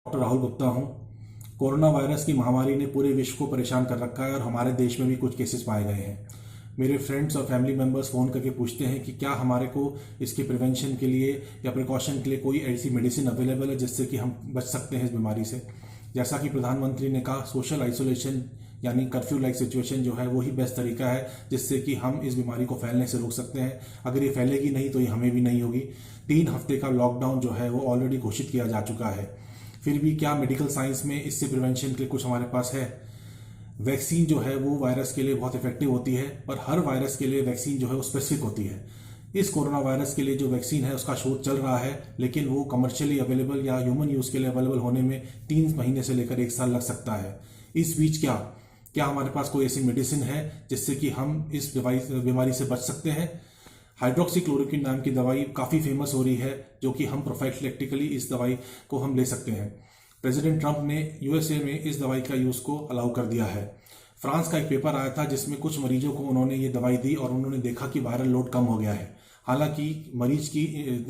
Doctor Rahul Gupta हूं। Corona virus की महामारी ने पूरे विश्व को परेशान कर रखा है और हमारे देश में भी कुछ केसेस पाए गए हैं। मेरे फ्रेंड्स और फैमिली मेंबर्स फ़ोन करके पूछते हैं कि क्या हमारे को इसके प्रिवेंशन के लिए या प्रिकॉशन के लिए कोई ऐसी मेडिसिन अवेलेबल है जिससे कि हम बच सकते हैं इस बीमारी से। जैसा कि प्रधानमंत्री ने कहा, सोशल आइसोलेशन यानी कर्फ्यू लाइक सिचुएशन जो है वही बेस्ट तरीका है जिससे कि हम इस बीमारी को फैलने से रोक सकते हैं। अगर ये फैलेगी नहीं तो ये हमें भी नहीं होगी। 3 हफ्ते का लॉकडाउन जो है वो ऑलरेडी घोषित किया जा चुका है। फिर भी क्या मेडिकल साइंस में इससे प्रिवेंशन के लिए कुछ हमारे पास है? वैक्सीन जो है वो वायरस के लिए बहुत इफेक्टिव होती है, पर हर वायरस के लिए वैक्सीन जो है वो स्पेसिफिक होती है। इस कोरोना वायरस के लिए जो वैक्सीन है उसका शोध चल रहा है, लेकिन वो कमर्शियली अवेलेबल या ह्यूमन यूज के लिए अवेलेबल होने में 3 महीने से लेकर 1 साल लग सकता है। इस बीच क्या हमारे पास कोई ऐसी मेडिसिन है जिससे कि हम इस बीमारी से बच सकते हैं? हाइड्रोक्सीक्लोरोक्विन नाम की दवाई काफ़ी फेमस हो रही है, जो कि हम प्रोफाइलैक्टिकली इस दवाई को हम ले सकते हैं। प्रेसिडेंट ट्रंप ने यूएसए में इस दवाई का यूज़ को अलाउ कर दिया है। फ्रांस का एक पेपर आया था जिसमें कुछ मरीजों को उन्होंने ये दवाई दी और उन्होंने देखा कि वायरल लोड कम हो गया है। हालांकि मरीज की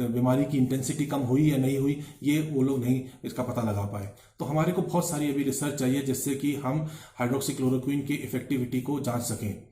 बीमारी की इंटेंसिटी कम हुई या नहीं हुई ये वो लोग नहीं इसका पता लगा पाए। तो हमारे को बहुत सारी अभी रिसर्च चाहिए जिससे कि हम हाइड्रोक्सीक्लोरोक्विन की इफेक्टिविटी को जांच सकें।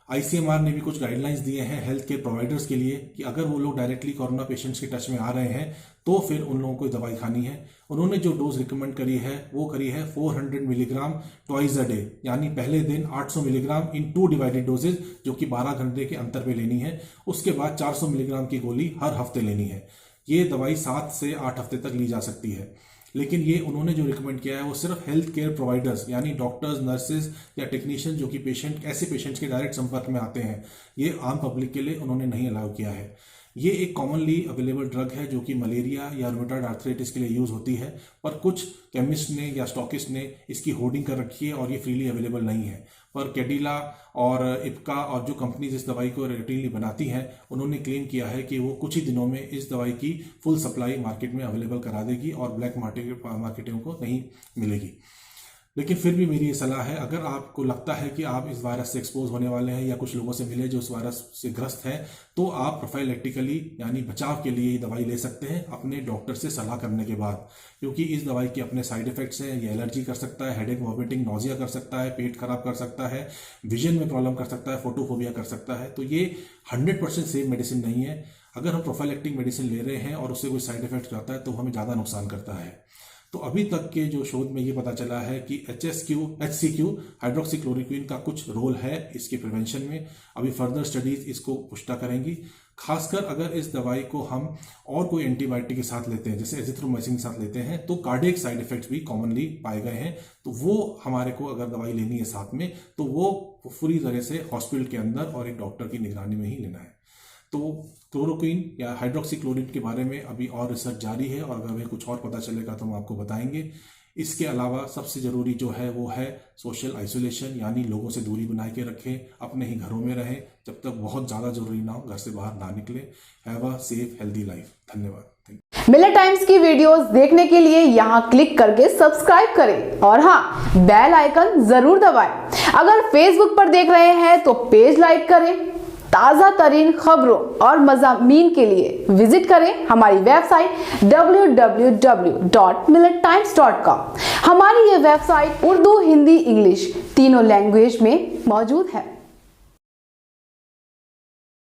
आईसीएमआर ने भी कुछ गाइडलाइंस दिए हैं हेल्थ केयर प्रोवाइडर्स के लिए कि अगर वो लोग डायरेक्टली कोरोना पेशेंट्स के टच में आ रहे हैं तो फिर उन लोगों को दवाई खानी है। उन्होंने जो डोज रिकमेंड करी है वो करी है 400 मिलीग्राम ट्वाइस अ डे, यानी पहले दिन 800 मिलीग्राम इन 2 डिवाइडेड डोजेज, जो कि 12 घंटे के अंतर पे लेनी है। उसके बाद 400 मिलीग्राम की गोली हर हफ्ते लेनी है। ये दवाई 7 से 8 हफ्ते तक ली जा सकती है। लेकिन ये उन्होंने जो रिकमेंड किया है वो सिर्फ हेल्थ केयर प्रोवाइडर्स यानी डॉक्टर्स, नर्सेज या टेक्नीशियन जो कि ऐसे पेशेंट्स के डायरेक्ट संपर्क में आते हैं, ये आम पब्लिक के लिए उन्होंने नहीं अलाउ किया है। ये एक कॉमनली अवेलेबल ड्रग है जो कि मलेरिया या रूमेटॉइड आर्थराइटिस के लिए यूज होती है, पर कुछ केमिस्ट ने या स्टॉकिस्ट ने इसकी होर्डिंग कर रखी है और ये फ्रीली अवेलेबल नहीं है। पर कैडिला और इप्का और जो कंपनीज इस दवाई को रूटीनली बनाती हैं उन्होंने क्लेम किया है कि वो कुछ ही दिनों में इस दवाई की फुल सप्लाई मार्केट में अवेलेबल करा देगी और ब्लैक मार्केटिंग को नहीं मिलेगी। लेकिन फिर भी मेरी ये सलाह है, अगर आपको लगता है कि आप इस वायरस से एक्सपोज होने वाले हैं या कुछ लोगों से मिले जो इस वायरस से ग्रस्त हैं, तो आप प्रोफाइलैक्टिकली यानी बचाव के लिए ये दवाई ले सकते हैं अपने डॉक्टर से सलाह करने के बाद, क्योंकि इस दवाई के अपने साइड इफेक्ट्स हैं। ये एलर्जी कर सकता है, हेडेक, वॉमिटिंग, नोजिया कर सकता है, पेट खराब कर सकता है, विजन में प्रॉब्लम कर सकता है, फोटोफोबिया कर सकता है। तो ये 100% सेफ मेडिसिन नहीं है। अगर हम प्रोफाइलैक्टिक मेडिसिन ले रहे हैं और उससे कोई साइड इफेक्ट आता है तो हमें ज़्यादा नुकसान करता है। तो अभी तक के जो शोध में ये पता चला है कि HCQ हाइड्रोक्सीक्लोरोक्विन का कुछ रोल है इसके प्रिवेंशन में। अभी फर्दर स्टडीज इसको पुष्टा करेंगी। खासकर अगर इस दवाई को हम और कोई एंटीबायोटिक के साथ लेते हैं, जैसे एजिथ्रोमाइसिन के साथ लेते हैं, तो कार्डियक साइड इफेक्ट्स भी कॉमनली पाए गए हैं। तो वो हमारे को अगर दवाई लेनी है साथ में तो वो पूरी तरह से हॉस्पिटल के अंदर और एक डॉक्टर की निगरानी में ही लेना है। तो क्लोरोक्विन या हाइड्रोक्सीक्लोरोक्विन के बारे में अभी और रिसर्च जारी है और अगर हमें कुछ और पता चलेगा तो हम आपको बताएंगे। इसके अलावा सबसे जरूरी जो है वो है सोशल आइसोलेशन, यानी लोगों से दूरी बना के रखें, अपने ही घरों में रहें जब तक बहुत ज़्यादा जरूरी ना हो, घर से बाहर ना निकलें। Have a safe healthy life. धन्यवाद। मिलेट टाइम्स की वीडियोस देखने के लिए यहाँ क्लिक करके सब्सक्राइब करें और हाँ, बेल आइकन जरूर दबाएं। अगर फेसबुक पर देख रहे हैं तो पेज लाइक करें। ताज़ा तरीन खबरों और मज़ामीन के लिए विजिट करें हमारी वेबसाइट www.millettimes.com। हमारी ये वेबसाइट उर्दू, हिंदी, इंग्लिश तीनों लैंग्वेज में मौजूद है।